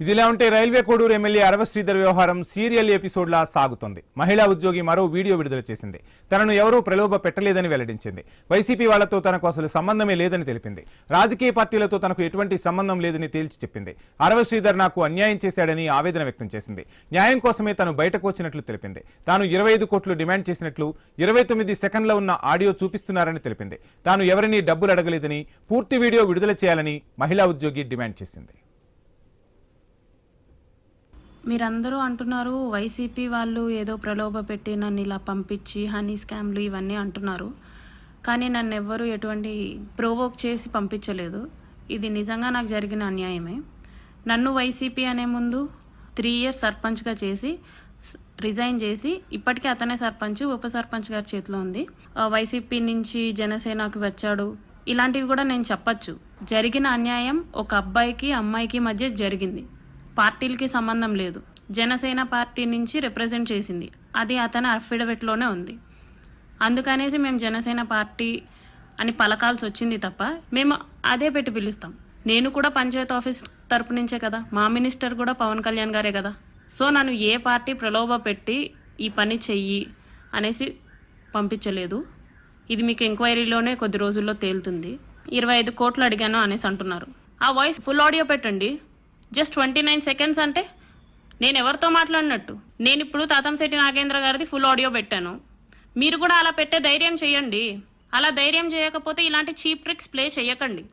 ఇదిలా ఉంటే railway Koduru MLA అరవ శ్రీధర్ వ్యవహారం సీరియల్ ఎపిసోడ్లా సాగుతోంది. మహిళా ఉద్యోగి మరో వీడియో విడుదల చేసింది. తనను ఎవరూ ప్రలోభ పెట్టలేదని వెల్లడించింది. వైసీపీ వాళ్లతో తనకు అసలు సంబంధమే లేదని తెలిపింది. రాజకీయ పార్టీలతో తనకు ఎటువంటి సంబంధం లేదని తేల్చి చెప్పింది. అరవ శ్రీధర్ నాకు అన్యాయం చేశాడని ఆవేదన వ్యక్తం చేసింది. న్యాయం కోసమే తాను బయటకు వచ్చినట్లు తెలిపింది. తాను 25 కోట్లు డిమాండ్ చేసినట్లు 29 సెకండ్ల ఉన్న ఆడియో చూపిస్తున్నారని తెలిపింది. తాను ఎవరినీ డబ్బులు అడగలేదని, పూర్తి వీడియో విడుదల చేయాలని మహిళా ఉద్యోగి డిమాండ్ చేసింది. మీరందరూ అంటున్నారు వైసీపీ వాళ్ళు ఏదో ప్రలోభ పెట్టి నన్ను ఇలా పంపించి హనీ స్కామ్లు ఇవన్నీ అంటున్నారు. కానీ నన్ను ఎవ్వరూ ఎటువంటి ప్రోవోక్ చేసి పంపించలేదు. ఇది నిజంగా నాకు జరిగిన అన్యాయమే. నన్ను వైసీపీ అనే ముందు 3 ఇయర్స్ సర్పంచ్గా చేసి రిజైన్ చేసి ఇప్పటికీ అతనే సర్పంచ్, ఉప సర్పంచ్ గారి చేతిలో ఉంది. వైసీపీ నుంచి జనసేనకు వచ్చాడు. ఇలాంటివి కూడా నేను చెప్పచ్చు. జరిగిన అన్యాయం ఒక అబ్బాయికి అమ్మాయికి మధ్య జరిగింది. పార్టీలకి సంబంధం లేదు. జనసేన పార్టీ నుంచి రిప్రజెంట్ చేసింది. అది అతని అఫిడవిట్లోనే ఉంది. అందుకనేసి మేము జనసేన పార్టీ అని పలకాల్సి వచ్చింది తప్ప మేము అదే పెట్టి పిలుస్తాం. నేను కూడా పంచాయత్ ఆఫీస్ తరపు నుంచే కదా, మా మినిస్టర్ కూడా పవన్ కళ్యాణ్ గారే కదా. సో నన్ను ఏ పార్టీ ప్రలోభ పెట్టి ఈ పని చెయ్యి అనేసి పంపించలేదు. ఇది మీకు ఎంక్వైరీలోనే కొద్ది రోజుల్లో తేలుతుంది. 25 కోట్లు అడిగాను అనేసి అంటున్నారు. ఆ వాయిస్ ఫుల్ ఆడియో పెట్టండి. జస్ట్ 29 సెకండ్స్ అంటే నేను ఎవరితో మాట్లాడినట్టు? నేను ఇప్పుడు తాతంశెట్టి నాగేంద్ర గారిది ఫుల్ ఆడియో పెట్టాను. మీరు కూడా అలా పెట్టే ధైర్యం చేయండి. అలా ధైర్యం చేయకపోతే ఇలాంటి చీప్ ట్రిక్స్ ప్లే చేయకండి.